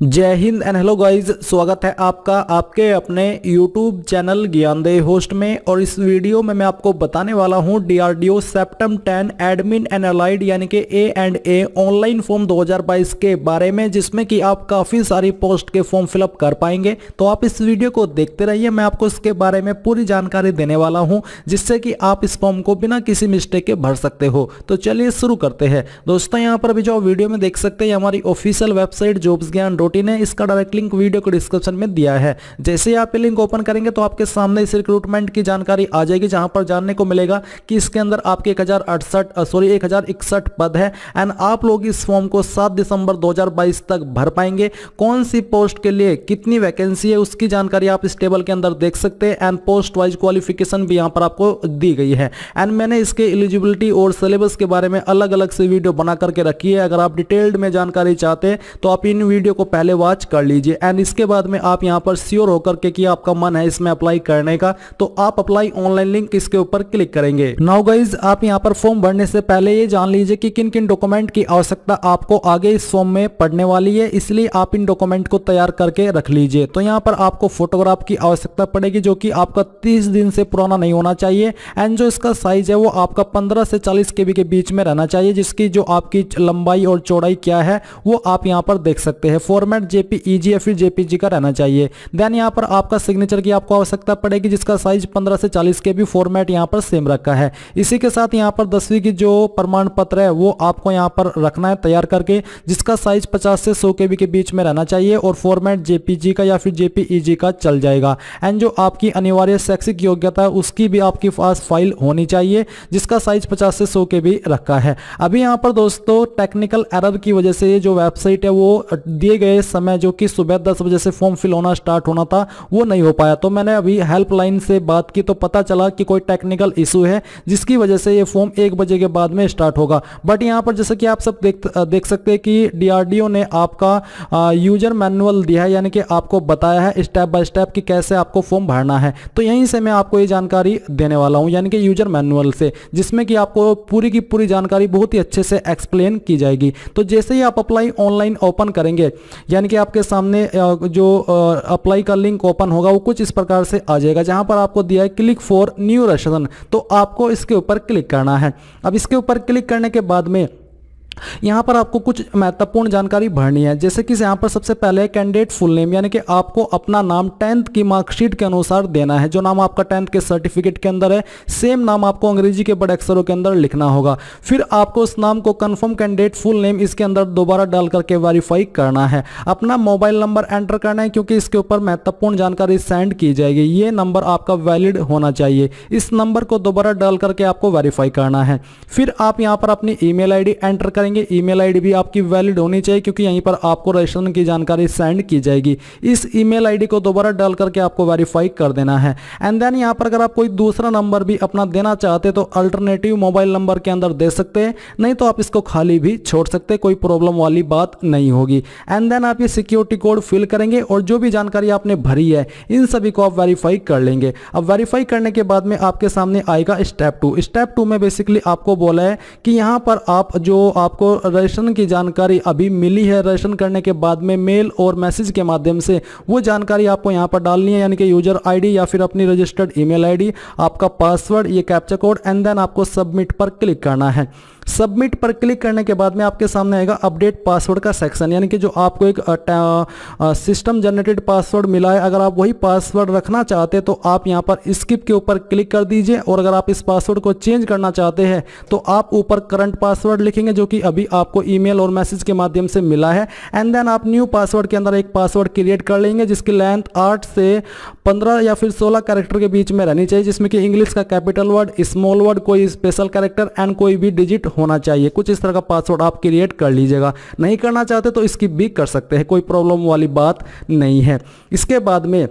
जय Hind and hello guys, स्वागत है आपका आपके अपने YouTube चैनल ज्ञानदेह होस्ट में। और इस वीडियो में मैं आपको बताने वाला हूं DRDO सेप्टेम 10 एडमिन एंड अलाइड यानी कि A&A ऑनलाइन फॉर्म 2022 के बारे में, जिसमें कि आप काफ़ी सारी पोस्ट के फॉर्म फिलअप कर पाएंगे। तो आप इस वीडियो को देखते रहिए, मैं आपको इसके बारे में पूरी जानकारी देने वाला हूँ, जिससे कि आप इस फॉर्म को बिना किसी मिस्टेक के भर सकते हो। तो चलिए शुरू करते हैं। दोस्तों, यहाँ पर अभी जो वीडियो में देख सकते हैं, हमारी ऑफिशियल वेबसाइट जॉब्स ज्ञान ने इसका डायरेक्ट लिंक वीडियो को डिस्क्रिप्शन में दिया है। जैसे ही आप ये लिंक ओपन करेंगे तो आपके सामने इस रिक्रूटमेंट की जानकारी आ जाएगी, जहां पर जानने को मिलेगा कि इसके अंदर आपके 1061 पद है एंड आप लोग इस फॉर्म को 7 दिसंबर 2022 तक भर पाएंगे। कौन सी पोस्ट के लिए कितनी वैकेंसी है उसकी जानकारी आप इस टेबल के अंदर देख सकते हैं एंड पोस्ट वाइज क्वालिफिकेशन भी यहां पर आपको दी गई है। एंड मैंने इसके एलिजिबिलिटी और सिलेबस के बारे में अलग अलग से वीडियो बना करके रखी है। अगर आप डिटेल्ड में जानकारी चाहते हैं तो आप इन वीडियो को पहले वॉच कर लीजिए एंड इसके बाद में आप यहां पर श्योर होकर के कि आपका मन है इसमें अप्लाई करने का, तो आप अप्लाई ऑनलाइन लिंक इसके ऊपर क्लिक करेंगे। नाउ गाइज, आप यहां पर फॉर्म भरने से पहले ये जान लीजिए कि किन किन डॉक्यूमेंट की आवश्यकता आपको आगे इस फॉर्म में पड़ने वाली है, इसलिए आप इन डॉक्यूमेंट को तैयार करके रख लीजिए। तो यहां पर आपको फोटोग्राफ की आवश्यकता पड़ेगी, जो कि आपका 30 दिन से पुराना नहीं होना चाहिए एंड जो इसका साइज है वो आपका 15 से 40 KB के बीच में रहना चाहिए, जिसकी जो आपकी लंबाई और चौड़ाई क्या है वो आप यहां पर देख सकते हैं। फॉर्मेट JPEG या फिर JPG का रहना चाहिए। देन यहां पर आपका सिग्नेचर की आपको आवश्यकता पड़ेगी, जिसका साइज 15 से 40 KB फॉर्मेट यहां पर सेम रखा है। इसी के साथ यहां पर 10वीं की जो प्रमाण पत्र है वो आपको यहां पर रखना है तैयार करके, जिसका साइज 50 से 100 KB के बीच में रहना चाहिए और फॉर्मेट JPG का या फिर JPEG का चल जाएगा। एंड जो आपकी अनिवार्य शैक्षिक योग्यता है उसकी भी आपके पास फाइल होनी चाहिए, जिसका साइज 50 से 100 KB रखा है। अभी यहां पर दोस्तों टेक्निकल एरर की वजह से जो वेबसाइट है वो दिए गए समय जो कि सुबह 10 बजे से फॉर्म फिल होना स्टार्ट होना था वो नहीं हो पाया। तो मैंने अभी हेल्पलाइन से बात की तो पता चला कि कोई टेक्निकल इशू है, जिसकी वजह से ये फॉर्म 1 बजे के बाद में स्टार्ट होगा। बट यहां पर जैसे कि आप सब देख सकते हैं कि DRDO ने आपका यूजर मैनुअल दिया है, यानी कि आपको बताया है स्टेप बाय स्टेप कि कैसे आपको फॉर्म भरना है। तो यहीं से मैं आपको ये जानकारी देने वाला हूं, यानी कि यूजर मैनुअल से, जिसमें कि आपको पूरी की पूरी जानकारी बहुत ही अच्छे से एक्सप्लेन की जाएगी। तो जैसे ही आप अप्लाई ऑनलाइन ओपन करेंगे, यानी कि आपके सामने जो अप्लाई का लिंक ओपन होगा वो कुछ इस प्रकार से आ जाएगा, जहां पर आपको दिया है क्लिक फॉर न्यू रजिस्ट्रेशन। तो आपको इसके ऊपर क्लिक करना है। अब इसके ऊपर क्लिक करने के बाद में यहां पर आपको कुछ महत्वपूर्ण जानकारी भरनी है, जैसे कि यहां पर सबसे पहले कैंडिडेट फुल नेम, यानी कि आपको अपना नाम 10th की मार्कशीट के अनुसार देना है। जो नाम आपका 10th के सर्टिफिकेट के अंदर है सेम नाम आपको अंग्रेजी के बड़े अक्षरों के अंदर लिखना होगा। फिर आपको उस नाम को कंफर्म कैंडिडेट फुल नेम इसके अंदर दोबारा डाल करके वेरीफाई करना है। अपना मोबाइल नंबर एंटर करना है, क्योंकि इसके ऊपर महत्वपूर्ण जानकारी सेंड की जाएगी। ये नंबर आपका वैलिड होना चाहिए। इस नंबर को दोबारा डाल करके आपको वेरीफाई करना है। फिर आप यहां पर अपनी ईमेल आईडी एंटर करेंगे। ईमेल आईडी भी आपकी वैलिड होनी चाहिए, क्योंकि यहीं पर आपको रजिस्ट्रेशन की जानकारी सेंड की जाएगी। इस ईमेल आईडी को दोबारा डाल करके आपको वेरीफाई कर देना है। एंड देन यहां पर अगर आप कोई दूसरा नंबर भी अपना देना चाहते तो अल्टरनेटिव मोबाइल नंबर के अंदर दे सकते हैं, नहीं तो आप इसको खाली भी छोड़ सकते हैं, कोई प्रॉब्लम वाली बात नहीं होगी। एंड देन आप ये सिक्योरिटी कोड फिल करेंगे और जो भी जानकारी आपने भरी है इन सभी को आप वेरीफाई कर लेंगे। अब वेरीफाई करने के बाद में आपके सामने आएगा स्टेप 2। स्टेप 2 में बेसिकली आपको बोला है कि यहां पर आप जो आपको रजिस्ट्रेशन की जानकारी अभी मिली है, रजिस्ट्रेशन करने के बाद में मेल और मैसेज के माध्यम से वो जानकारी आपको यहां पर डालनी है, यानी कि यूजर आईडी या फिर अपनी रजिस्टर्ड ईमेल आईडी, आपका पासवर्ड, ये कैप्चा कोड एंड देन आपको सबमिट पर क्लिक करना है। सबमिट पर क्लिक करने के बाद में आपके सामने आएगा अपडेट पासवर्ड का सेक्शन, यानी कि जो आपको एक सिस्टम जनरेटेड पासवर्ड मिला है, अगर आप वही पासवर्ड रखना चाहते हैं तो आप यहां पर स्किप के ऊपर क्लिक कर दीजिए। और अगर आप इस पासवर्ड को चेंज करना चाहते हैं तो आप ऊपर करंट पासवर्ड लिखेंगे, जो कि अभी आपको ईमेल और मैसेज के माध्यम से मिला है। एंड देन आप न्यू पासवर्ड के अंदर एक पासवर्ड क्रिएट कर लेंगे, जिसकी लेंथ 8 से 15 या फिर 16 कैरेक्टर के बीच में रहनी चाहिए, जिसमें कि इंग्लिश का कैपिटल वर्ड, स्मॉल वर्ड, कोई स्पेशल कैरेक्टर एंड कोई भी डिजिट होना चाहिए। कुछ इस तरह का पासवर्ड आप क्रिएट कर लीजिएगा। नहीं करना चाहते तो स्किप भी कर सकते हैं, कोई प्रॉब्लम वाली बात नहीं है। इसके बाद में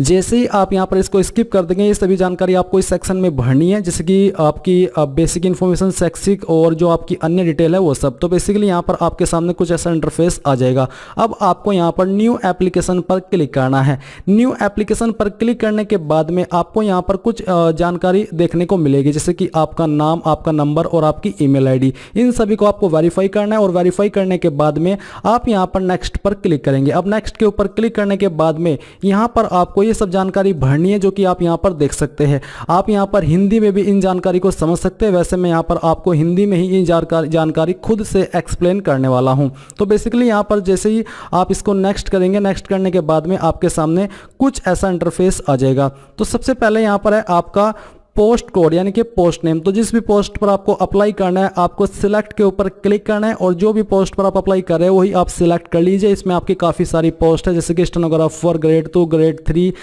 जैसे ही आप यहाँ पर इसको स्किप कर देंगे, ये सभी जानकारी आपको इस सेक्शन में भरनी है, जैसे कि आपकी बेसिक इन्फॉर्मेशन, शैक्षिक और जो आपकी अन्य डिटेल है वो सब। तो बेसिकली यहाँ पर आपके सामने कुछ ऐसा इंटरफेस आ जाएगा। अब आपको यहाँ पर न्यू एप्लीकेशन पर क्लिक करना है। न्यू एप्लीकेशन पर क्लिक करने के बाद में आपको यहाँ पर कुछ जानकारी देखने को मिलेगी, जैसे कि आपका नाम, आपका नंबर और आपकी ईमेल आईडी। इन सभी को आपको वेरीफाई करना है और वेरीफाई करने के बाद में आप यहाँ पर नेक्स्ट पर क्लिक करेंगे। अब नेक्स्ट के ऊपर क्लिक करने के बाद में यहाँ पर आपको ये सब जानकारी भरनी है, जो कि आप यहाँ पर देख सकते हैं। आप यहाँ पर हिंदी में भी इन जानकारी को समझ सकते हैं, वैसे मैं यहाँ पर आपको हिंदी में ही इन जानकारी खुद से एक्सप्लेन करने वाला हूँ। तो बेसिकली यहाँ पर जैसे ही आप इसको नेक्स्ट करेंगे, नेक्स्ट करने के बाद में आपके सामने कुछ ऐसा इंटरफेस आ जाएगा। तो सबसे पहले यहाँ पर है आपका पोस्ट कोड यानी कि पोस्ट नेम। तो जिस भी पोस्ट पर आपको अप्लाई करना है, आपको सिलेक्ट के ऊपर क्लिक करना है और जो भी पोस्ट पर आप अप्लाई कर रहे हो वही आप सिलेक्ट कर लीजिए। इसमें आपकी काफ़ी सारी पोस्ट है, जैसे कि stenographer grade 2, grade 3,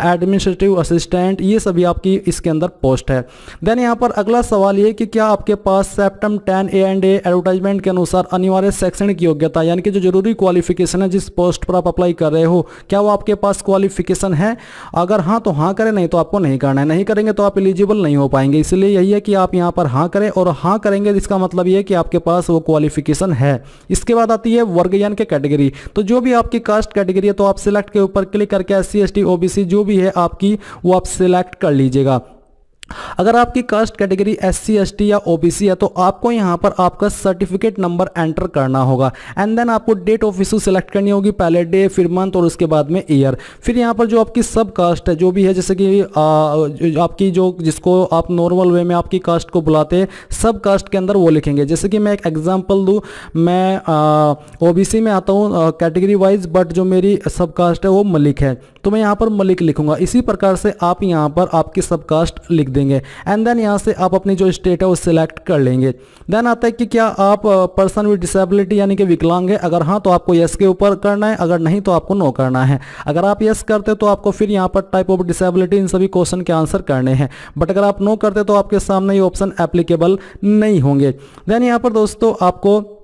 administrative assistant, ये सभी आपकी इसके अंदर पोस्ट है। देन यहाँ पर अगला सवाल ये कि क्या आपके पास सेप्टम 10 A&A एडवर्टाइजमेंट के अनुसार अनिवार्य शैक्षणिक योग्यता यानी कि जो जरूरी क्वालिफिकेशन है जिस पोस्ट पर आप अप्लाई कर रहे हो, क्या वो आपके पास क्वालिफिकेशन है? अगर हाँ तो हाँ करें, नहीं तो आपको नहीं करना है। नहीं करेंगे तो आप एलिजिबल नहीं हो पाएंगे। इसलिए यही है कि आप यहां पर हां करें, और हां करेंगे इसका मतलब यह है कि आपके पास वो क्वालिफिकेशन है। इसके बाद आती है वर्ग यानी कि कैटेगरी। तो जो भी आपकी कास्ट कैटेगरी है तो आप सिलेक्ट के ऊपर क्लिक करके SC ST OBC जो भी है आपकी वो आप सिलेक्ट कर लीजिएगा। अगर आपकी कास्ट कैटेगरी SC ST या OBC है तो आपको यहां पर आपका सर्टिफिकेट नंबर एंटर करना होगा। एंड देन आपको डेट ऑफ इशू सिलेक्ट करनी होगी, पहले डे, फिर मंथ और उसके बाद में ईयर। फिर यहां पर जो आपकी सब कास्ट है जो भी है, जैसे कि आपकी जो जिसको आप नॉर्मल वे में आपकी कास्ट को बुलाते हैं, सब कास्ट के अंदर वो लिखेंगे। जैसे कि मैं एक एग्जाम्पल दूँ, मैं OBC में आता हूँ कैटेगरी वाइज, बट जो मेरी सब कास्ट है वो मलिक है, तो मैं यहाँ पर मलिक लिखूंगा। इसी प्रकार से आप यहाँ पर आपकी सब कास्ट लिख देंगे। एंड देन यहाँ से आप अपनी जो स्टेट है वो सिलेक्ट कर लेंगे। देन आता है कि क्या आप पर्सन विद डिसेबिलिटी यानी कि विकलांग है? अगर हाँ तो आपको यस के ऊपर करना है, अगर नहीं तो आपको नो करना है। अगर आप यस करते तो आपको फिर यहाँ पर टाइप ऑफ डिसेबिलिटी, इन सभी क्वेश्चन के आंसर करने हैं। बट अगर आप नो करते तो आपके सामने ये ऑप्शन एप्लीकेबल नहीं होंगे। देन यहाँ पर दोस्तों आपको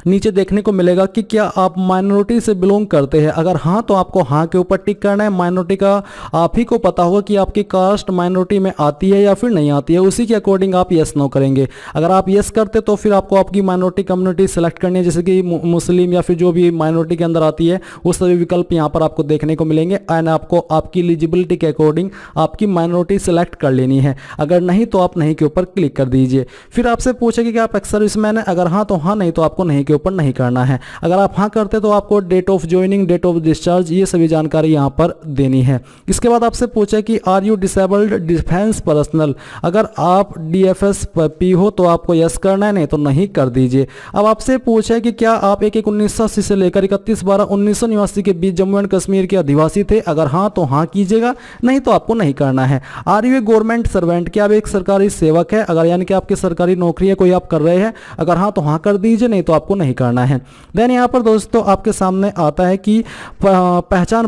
नीचे देखने को मिलेगा कि क्या आप माइनॉरिटी से बिलोंग करते हैं? अगर हाँ तो आपको हाँ के ऊपर टिक करना है। माइनॉरिटी का आप ही को पता होगा कि आपकी कास्ट माइनॉरिटी में आती है या फिर नहीं आती है, उसी के अकॉर्डिंग आप यस नो करेंगे। अगर आप यस करते तो फिर आपको आपकी माइनॉरिटी कम्युनिटी सेलेक्ट करनी है, जैसे कि मुस्लिम या फिर जो भी माइनॉरिटी के अंदर आती है वो सभी विकल्प यहाँ पर आपको देखने को मिलेंगे। एंड आपको आपकी एलिजिबिलिटी के अकॉर्डिंग आपकी माइनॉरिटी सेलेक्ट कर लेनी है। अगर नहीं तो आप नहीं के ऊपर क्लिक कर दीजिए। फिर आपसे पूछेगी कि आप एक्स सर्विसमैन है? अगर हाँ तो हाँ, नहीं तो आपको नहीं के ऊपर नहीं करना है। अगर आप हाँ करते तो आपको date of joining, date of discharge, ये सभी जानकारी यहां पर देनी है। इसके बाद आपसे पूछे कि are you disabled defence personnel? अगर आप DFSP हो तो आपको यस करना है, नहीं तो नहीं कर दीजिए। अब आपसे पूछे कि क्या आप 1/1980 से लेकर 31/12/1989 के बीच जम्मू एंड कश्मीर के अधिवासी थे? अगर हाँ तो हाँ कीजिएगा, नहीं तो आपको नहीं करना है। Are you a government servant? क्या आप एक सरकारी सेवक है? अगर यानी कि आपकी सरकारी नौकरी है, कोई आप कर रहे हैं, अगर हाँ तो हाँ कर दीजिए, नहीं तो आपको नहीं करना है। देन यहां पर दोस्तों आपके सामने आता है कि पहचान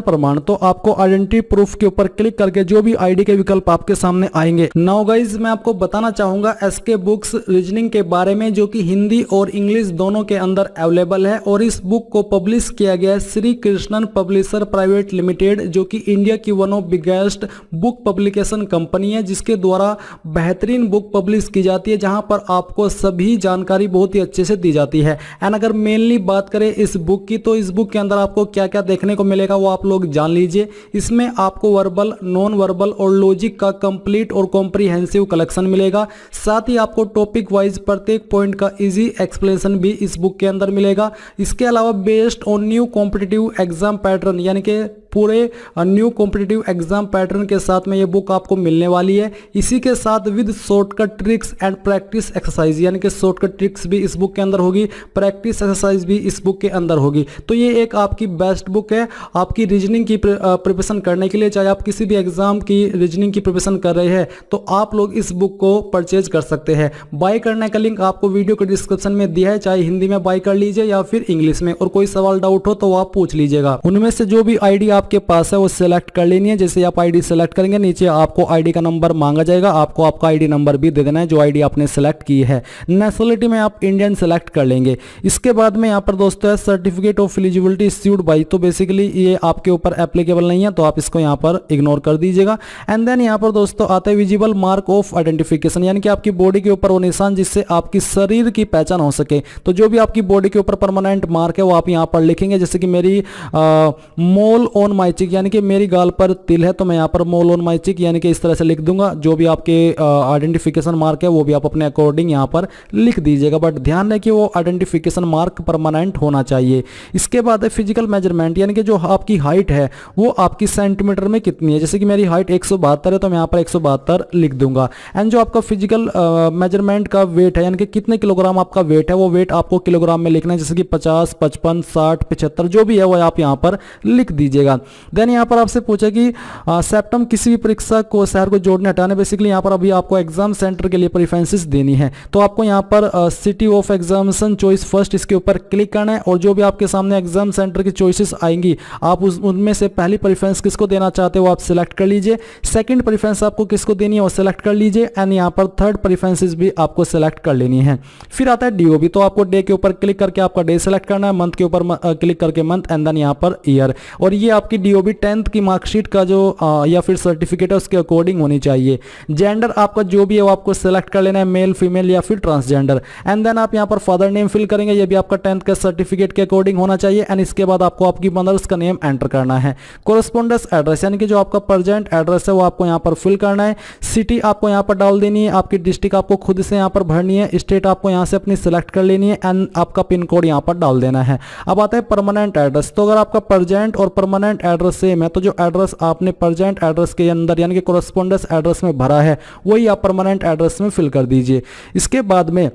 प्रमाण। तो आपको आइडेंटिटी प्रूफ के ऊपर क्लिक करके जो भी आईडी के विकल्प आपके सामने आएंगे। नाउ गाइज मैं आपको बताना चाहूंगा SK बुक्स रीजनिंग के बारे में, जो कि हिंदी और इंग्लिश दोनों के अंदर अवेलेबल है। और इस बुक को पब्लिश किया गया है Shri Krishnan publisher private limited, जो कि इंडिया की one of biggest book publication company है, जिसके द्वारा बेहतरीन बुक पब्लिश की जाती है, जहां पर आपको सभी जानकारी बहुत ही अच्छे से दी जाती है। एंड अगर मेनली बात करें इस बुक की, तो इस बुक के अंदर आपको क्या क्या देखने को मिलेगा वो आप लोग जान लीजिए। इसमें आपको वर्बल, नॉन वर्बल और लॉजिक का कंप्लीट और कॉम्प्रिहेंसिव कलेक्शन मिलेगा। साथ ही आपको टॉपिक वाइज प्रत्येक पॉइंट का इजी एक्सप्लेनेशन भी इस बुक के अंदर मिलेगा। इसके अलावा based on new competitive exam pattern यानी कि पूरे न्यू कॉम्पिटिटिव एग्जाम पैटर्न के साथ में ये बुक आपको मिलने वाली है। इसी के साथ with shortcut tricks and practice exercise, यानी कि शॉर्टकट ट्रिक्स भी इस बुक के अंदर होगी, प्रैक्टिस एक्सरसाइज भी इस बुक के अंदर होगी। तो ये एक आपकी बेस्ट बुक है आपकी रीजनिंग की प्रिपरेशन करने के लिए। चाहे आप किसी भी एग्जाम की रीजनिंग की प्रिपरेशन कर रहे हैं तो आप लोग इस बुक को परचेज कर सकते हैं। बाय करने का लिंक आपको वीडियो के डिस्क्रिप्शन में दिया है, चाहे हिंदी में बाय कर लीजिए या फिर इंग्लिश में। और कोई सवाल डाउट हो तो आप पूछ लीजिएगा। उनमें से जो भी आईडी आपके पास है वो सिलेक्ट कर लेनी है। जैसे आप आईडी सिलेक्ट करेंगे नीचे आपको आईडी का नंबर मांगा जाएगा, आपको आपका आईडी नंबर भी दे देना है जो आईडी आपने सिलेक्ट की है। नेशनलिटी में आप इंडियन सिलेक्ट कर लेंगे। इसके बाद में यहाँ पर दोस्तों है certificate of eligibility issued by. तो बेसिकली ये आपके ऊपर एप्लीकेबल नहीं है तो आप इसको यहाँ पर इग्नोर कर दीजिएगा। एंड देन यहाँ पर दोस्तों आता है विजिबल मार्क ऑफ आइडेंटिफिकेशन, यानी कि आपकी बॉडी के ऊपर वो निशान जिससे आपकी शरीर की पहचान हो सके। तो जो भी आपकी बॉडी के ऊपर परमानेंट मार्क है वो आप यहाँ पर लिखेंगे। जैसे कि मेरी मोल ऑन माई चिक, यानी कि मेरी गाल पर तिल है तो मैं यहाँ पर मोल ऑन माई चिक यानी कि इस तरह से लिख दूंगा। जो भी आपके आइडेंटिफिकेशन मार्क है वो भी आप अपने अकॉर्डिंग यहाँ पर लिख दीजिएगा, बट ध्यान रहे कि वो आइडेंटिफिकेशन मार्क परमानेंट होना चाहिए। इसके बाद है फिजिकल मेजरमेंट, यानी कि जो आपकी हाइट है वो आपकी सेंटीमीटर में कितनी है। जैसे कि मेरी हाइट 172 है तो मैं यहाँ पर 172 लिख दूंगा। एंड जो आपका फिजिकल मेजरमेंट का वेट है, यानी कि कितने किलोग्राम आपका वेट है, वो वेट आपको किलोग्राम में लिखना है। जैसे कि 50, 55, 60, 75 जो भी है वो आप यहाँ पर लिख दीजिएगा। देन यहाँ पर आपसे पूछा कि सेप्टम किसी भी परीक्षा को शहर को जोड़ने हटाने, बेसिकली यहाँ पर अभी आपको एग्जाम सेंटर के लिए प्रेफरेंसेस देनी है तो आपको यहाँ पर city of examination choice first इसके ऊपर क्लिक करना है। और जो भी आपके सामने एग्जाम सेंटर की चॉइसेस आएंगी आप उनमें से पहली प्रेफरेंस किसको देना चाहते हो आप सिलेक्ट कर लीजिए। सेकंड प्रेफरेंस आपको किसको देनी है वो सिलेक्ट कर लीजिए। एंड यहाँ पर थर्ड प्रेफरेंसेस भी आपको सिलेक्ट कर लेनी है। फिर आता है डीओबी, तो आपको डे के ऊपर क्लिक करके आपका डे सेलेक्ट करना है, मंथ के ऊपर क्लिक करके मंथ, एंड देन यहाँ पर ईयर। और ये आपकी डीओबी 10th की मार्कशीट का जो या फिर सर्टिफिकेट है उसके अकॉर्डिंग होनी चाहिए। जेंडर आपका जो भी है वो आपको सिलेक्ट कर लेना है, मेल, फीमेल या फिर ट्रांसजेंडर। एंड देन आप यहाँ पर फादर नेम फिल करेंगे, ये भी आपका 10th के सर्टिफिकेट के अकॉर्डिंग होना चाहिए। एंड इसके बाद आपको आपकी मदर्स का नेम एंटर करना है। कोरेस्पोंडेंस एड्रेस, यानी कि जो आपका प्रेजेंट एड्रेस है वो आपको यहाँ पर फिल करना है। सिटी आपको यहाँ पर डाल देनी है, आपकी डिस्ट्रिक्ट आपको खुद से यहाँ पर भरनी है, स्टेट आपको यहाँ से अपनी सिलेक्ट कर लेनी है, एंड आपका पिन कोड यहाँ पर डाल देना है। अब आता है परमानेंट एड्रेस, तो अगर आपका प्रेजेंट और परमानेंट एड्रेस सेम है तो जो एड्रेस आपने प्रेजेंट एड्रेस के अंदर यानी कि कोरेस्पोंडेंस एड्रेस में भरा है वही आप परमानेंट एड्रेस में फिल कर दीजिए। इसके बाद में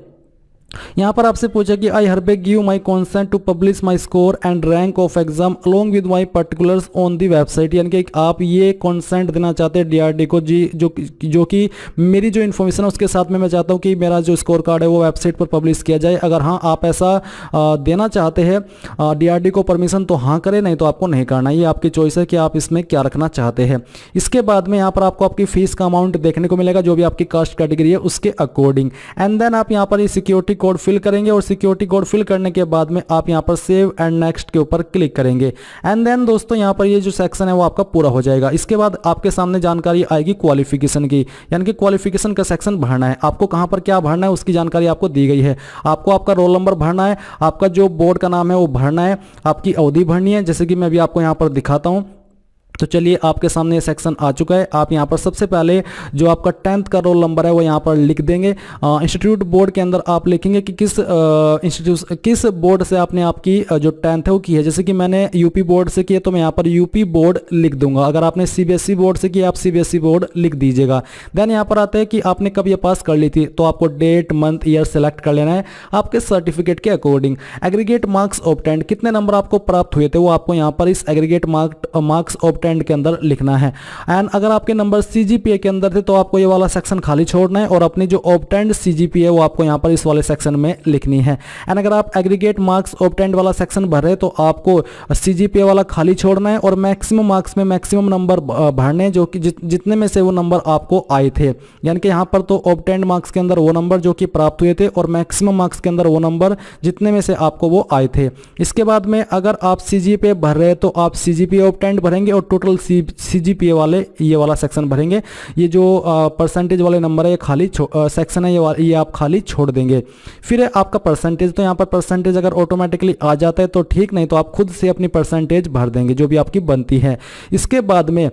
यहाँ पर आपसे पूछा कि I hereby give my consent to publish my score and rank of exam along with my particulars on the website, यानी कि आप ये कॉन्सेंट देना चाहते हैं डीआरडी को जी जो कि मेरी जो इन्फॉर्मेशन है उसके साथ में मैं चाहता हूँ कि मेरा जो स्कोर कार्ड है वो वेबसाइट पर पब्लिश किया जाए। अगर हाँ आप ऐसा देना चाहते हैं डीआरडी को परमिशन तो हाँ करें, नहीं तो आपको नहीं करना। ये आपकी चॉइस है कि आप इसमें क्या रखना चाहते हैं। इसके बाद में यहाँ पर आपको आपकी फीस का अमाउंट देखने को मिलेगा जो भी आपकी कास्ट कैटेगरी है उसके अकॉर्डिंग। एंड देन आप यहाँ पर ये सिक्योरिटी कोड फिल करेंगे और सिक्योरिटी कोड फिल करने के बाद में आप यहां पर सेव एंड नेक्स्ट के ऊपर क्लिक करेंगे। एंड देन दोस्तों यहां पर ये जो सेक्शन है वो आपका पूरा हो जाएगा। इसके बाद आपके सामने जानकारी आएगी क्वालिफिकेशन की, यानी कि क्वालिफिकेशन का सेक्शन भरना है। आपको कहां पर क्या भरना है उसकी जानकारी आपको दी गई है। आपको आपका रोल नंबर भरना है, आपका जो बोर्ड का नाम है वो भरना है, आपकी अवधि भरनी है, जैसे कि मैं अभी आपको यहां पर दिखाता हूं। तो चलिए आपके सामने ये सेक्शन आ चुका है। आप यहाँ पर सबसे पहले जो आपका 10th का रोल नंबर है वो यहाँ पर लिख देंगे। इंस्टीट्यूट बोर्ड के अंदर आप लिखेंगे कि किस बोर्ड से आपने आपकी जो 10th है वो की है। जैसे कि मैंने यूपी बोर्ड से की है तो मैं यहाँ पर यूपी बोर्ड लिख दूंगा। अगर आपने सीबीएसई बोर्ड से की आप सीबीएसई बोर्ड लिख दीजिएगा। देन यहाँ पर आते हैं कि आपने कब ये पास कर ली थी, तो आपको डेट, मंथ, ईयर सेलेक्ट कर लेना है आपके सर्टिफिकेट के अकॉर्डिंग। एग्रीगेट मार्क्स ऑब्टेंड, कितने नंबर आपको प्राप्त हुए थे वो आपको यहाँ पर इस एग्रीगेट मार्क्स ऑब्टेंड के अंदर लिखना है। एंड अगर आपके नंबर सीजीपीए के अंदर थे तो आपको ये वाला सेक्शन खाली छोड़ना है और अपनी जो ऑब्टेंड सीजीपीए वो आपको यहाँ पर इस वाले सेक्शन में लिखनी है। एंड अगर आप एग्रीगेट मार्क्स ऑब्टेंड वाला सेक्शन भर रहे तो आपको सीजीपीए वाला खाली छोड़ना है और मैक्सिमम मार्क्स में मैक्सिमम नंबर भरने जो कि जितने में से वो नंबर आपको आए थे। यानी कि यहाँ पर तो ऑब्टेंड मार्क्स के अंदर वो नंबर जो कि प्राप्त हुए थे और मैक्सिमम मार्क्स के अंदर वो नंबर जितने में से आपको वो आए थे। इसके बाद में अगर आप सीजीपीए भर रहे तो आप सीजीपीए ऑब्टेंड भरेंगे और टोटल सीजीपीए वाले ये वाला सेक्शन भरेंगे। ये जो परसेंटेज वाले नंबर है ये खाली सेक्शन है ये आप खाली छोड़ देंगे। फिर आपका परसेंटेज, तो यहाँ पर परसेंटेज अगर ऑटोमेटिकली आ जाता है तो ठीक, नहीं तो आप खुद से अपनी परसेंटेज भर देंगे जो भी आपकी बनती है। इसके बाद में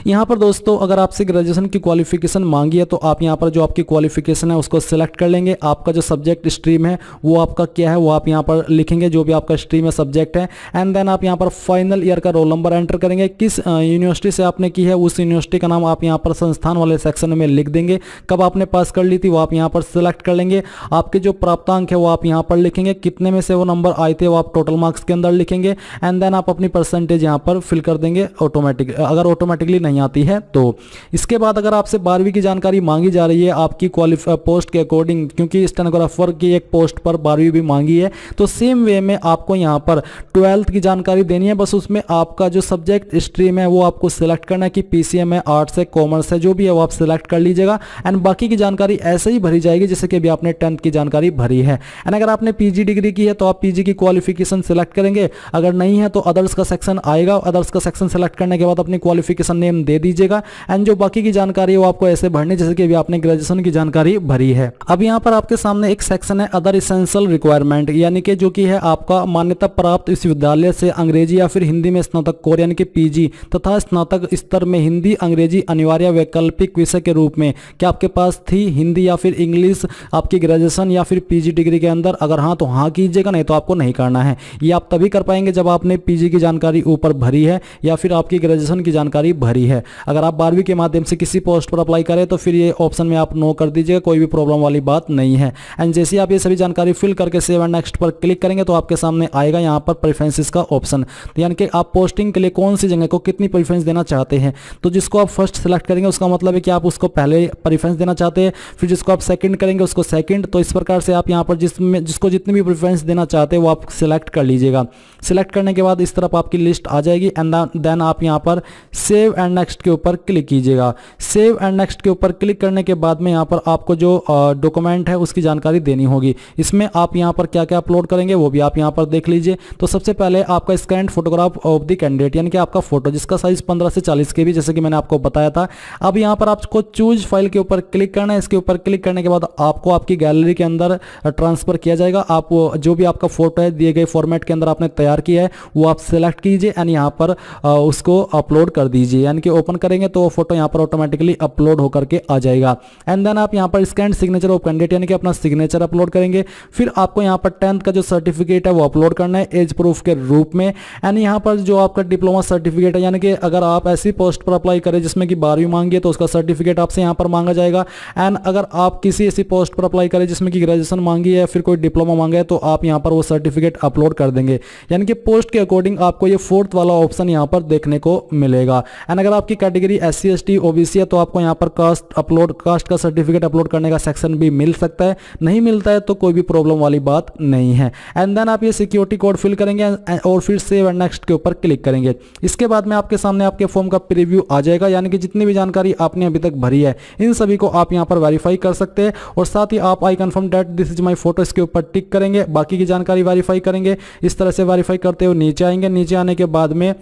यहाँ पर दोस्तों अगर आपसे ग्रेजुएशन की क्वालिफिकेशन मांगी है तो आप यहाँ पर जो आपकी क्वालिफिकेशन है उसको सिलेक्ट कर लेंगे। आपका जो सब्जेक्ट स्ट्रीम है वो आपका क्या है वो आप यहाँ पर लिखेंगे, जो भी आपका स्ट्रीम है सब्जेक्ट है। एंड देन आप यहाँ पर फाइनल ईयर का रोल नंबर एंटर करेंगे, किस यूनिवर्सिटी से आपने की है उस यूनिवर्सिटी का नाम आप यहाँ पर संस्थान वाले सेक्शन में लिख देंगे। कब आपने पास कर ली थी वो आप यहाँ पर सिलेक्ट कर लेंगे। आपके जो प्राप्तांक है वो आप यहाँ पर लिखेंगे, कितने में से वो नंबर आए थे वो आप टोटल मार्क्स के अंदर लिखेंगे। एंड देन आप अपनी परसेंटेज यहाँ पर फिल कर देंगे ऑटोमेटिक। अगर ऑटोमेटिकली ऑटोमेटिकली नहीं आती है। तो इसके बाद अगर आपसे 12वीं की जानकारी मांगी जा रही है आपकी पोस्ट के अकॉर्डिंग, क्योंकि स्टेनोग्राफर की एक पोस्ट पर 12वीं भी मांगी है, तो सेम वे में आपको यहाँ पर 12th की जानकारी देनी है। बस उसमें आपका जो सब्जेक्ट स्ट्रीम है वो आपको सिलेक्ट करना है कि पीसीएम है, आर्ट्स है, कॉमर्स है, जो भी है वो आप सिलेक्ट कर लीजिएगा। एंड बाकी की जानकारी ऐसे ही भरी जाएगी जैसे कि अभी आपने 10th की जानकारी भरी है। एंड अगर आपने पीजी डिग्री की है तो आप पीजी की क्वालिफिकेशन सिलेक्ट करेंगे, अगर नहीं है तो अदर्स का सेक्शन आएगा, अदर्स का सेक्शन सेलेक्ट करने के बाद अपनी क्वालिफिकेशन नेम दे दीजिएगा। एंड जो बाकी की जानकारी है वो आपको ऐसे भरनी जैसे कि अभी आपने ग्रेजुएशन की जानकारी भरी है। अब यहाँ पर आपके सामने एक सेक्शन है अदर इसेंशियल रिक्वायरमेंट, यानी कि जो कि है आपका मान्यता प्राप्त विश्वविद्यालय से अंग्रेजी या फिर हिंदी में स्नातक कोर्स यानी कि पीजी तथा स्नातक स्तर में हिंदी अंग्रेजी अनिवार्य वैकल्पिक विषय के रूप में क्या आपके पास थी हिंदी या फिर इंग्लिश आपकी ग्रेजुएशन या फिर पीजी डिग्री के अंदर? अगर हाँ तो हाँ कीजिएगा, नहीं तो आपको नहीं करना है। ये आप तभी कर पाएंगे जब आपने पीजी की जानकारी ऊपर भरी है या फिर आपकी ग्रेजुएशन की जानकारी भरी है। अगर आप 12वीं के माध्यम से किसी पोस्ट पर अप्लाई करें तो फिर ये ऑप्शन में आप नो कर दीजिएगा, कोई भी प्रॉब्लम वाली बात नहीं है। एंड जैसे आप ये सभी जानकारी फिल करके सेव एंड नेक्स्ट पर क्लिक करेंगे तो आपके सामने आएगा यहाँ पर प्रेफरेंसेस का ऑप्शन, यानी कि आप पोस्टिंग के लिए कौन सी जगह को कितनी प्रेफरेंस देना चाहते हैं। तो जिसको आप फर्स्ट सेलेक्ट करेंगे उसका मतलब है कि आप उसको पहले प्रेफरेंस देना चाहते हैं, फिर जिसको आप सेकंड करेंगे उसको सेकंड। तो इस प्रकार से आप यहाँ पर जिसको जितनी भी प्रेफरेंस देना चाहते हैं वो आप सिलेक्ट कर लीजिएगा। सिलेक्ट करने के बाद इस तरफ आपकी लिस्ट आ जाएगी एंड देन आप यहाँ पर सेव एंड नेक्स्ट के ऊपर क्लिक कीजिएगा। सेव एंड नेक्स्ट के ऊपर क्लिक करने के बाद में यहाँ पर आपको जो डॉक्यूमेंट है उसकी जानकारी देनी होगी। इसमें आप यहाँ पर क्या क्या अपलोड करेंगे वो भी आप यहाँ पर देख लीजिए। तो सबसे पहले आपका scan photograph of the candidate, यानी कि आपका फोटो जिसका साइज 15 से 40 के बी, जैसे कि मैंने आपको बताया था। अब यहाँ पर आपको चूज फाइल के ऊपर क्लिक करना है। इसके ऊपर क्लिक करने के बाद आपको आपकी गैलरी के अंदर ट्रांसफर किया जाएगा। आप जो भी आपका फोटो है दिए गए फॉर्मेट के अंदर आपने तैयार किया है वो आप सिलेक्ट कीजिए एंड यहाँ पर उसको अपलोड कर दीजिए, यानी कि ओपन करेंगे तो फोटो यहाँ पर ऑटोमेटिकली अपलोड होकर के आ जाएगा। एंड देन आप यहाँ पर स्कैन सिग्नेचर ऑफ कैंडिडेट, यानी कि अपना सिग्नेचर अपलोड करेंगे। फिर आपको यहाँ पर 10th का जो सर्टिफिकेट है वो अपलोड करना है एज प्रूफ के रूप में। एंड यहाँ पर जो आपका डिप्लोमा सर्टिफिकेट है, यानी कि अगर आप ऐसी पोस्ट पर अप्लाई करें जिसमें कि 12वीं मांगी है तो उसका सर्टिफिकेट आपसे यहाँ पर मांगा जाएगा। एंड अगर आप किसी ऐसी पोस्ट पर अप्लाई करें जिसमें कि ग्रेजुएशन मांगी है फिर कोई डिप्लोमा मांगा है तो आप यहाँ पर वो सर्टिफिकेट अपलोड कर देंगे, यानी कि पोस्ट के अकॉर्डिंग आपको ये 4th वाला ऑप्शन यहाँ पर देखने को मिलेगा। एंड अगर आपकी कैटेगरी SC ST OBC है तो आपको यहाँ पर कास्ट का सर्टिफिकेट अपलोड करने का सेक्शन भी मिल सकता है, नहीं मिलता है तो कोई भी प्रॉब्लम वाली बात नहीं है। एंड देन आप ये सिक्योरिटी कोड फिल करेंगे और फिर सेव एंड नेक्स्ट के ऊपर क्लिक करेंगे। इसके बाद में आपके सामने आपके फॉर्म का प्रीव्यू आ जाएगा, यानी कि जितनी भी जानकारी आपने अभी तक भरी है इन सभी को आप यहाँ पर वेरीफाई कर सकते हैं। और साथ ही आप I confirm that this is my photo इसके ऊपर टिक करेंगे, बाकी की जानकारी वेरीफाई करेंगे। इस तरह से वेरीफाई करते हुए नीचे आएंगे। नीचे आने के बाद में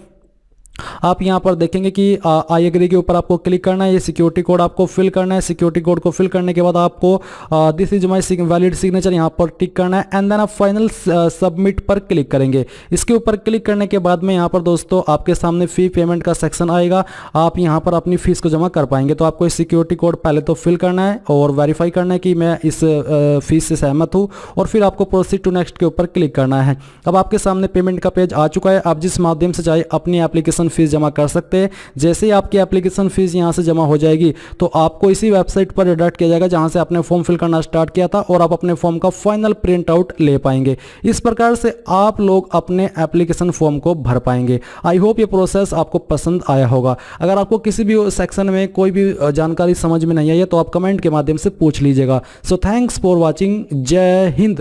आप यहां पर देखेंगे कि आई एग्री के ऊपर आपको क्लिक करना है, ये सिक्योरिटी कोड आपको फिल करना है। सिक्योरिटी कोड को फिल करने के बाद आपको this is my valid signature यहां पर टिक करना है एंड देन आप फाइनल सबमिट पर क्लिक करेंगे। इसके ऊपर क्लिक करने के बाद में यहां पर दोस्तों आपके सामने फी पेमेंट का सेक्शन आएगा, आप यहां पर अपनी फीस को जमा कर पाएंगे। तो आपको सिक्योरिटी कोड पहले तो फिल करना है और वेरीफाई करना है कि मैं इस फीस से सहमत हूँ और फिर आपको प्रोसीड टू नेक्स्ट के ऊपर क्लिक करना है। अब आपके सामने पेमेंट का पेज आ चुका है। आप जिस माध्यम से चाहे अपनी एप्लीकेशन फीस जमा कर सकते हैं। जैसे ही आपकी एप्लीकेशन फीस यहां से जमा हो जाएगी तो आपको इसी वेबसाइट पर रिडायरेक्ट किया जाएगा जहां से आपने फॉर्म फिल करना स्टार्ट किया था और आप अपने फॉर्म का फाइनल प्रिंट आउट ले पाएंगे। इस प्रकार से आप लोग अपने एप्लीकेशन फॉर्म को भर पाएंगे। आई होप ये प्रोसेस आपको पसंद आया होगा। अगर आपको किसी भी सेक्शन में कोई भी जानकारी समझ में नहीं आई है तो आप कमेंट के माध्यम से पूछ लीजिएगा। So thanks for watching. जय हिंद।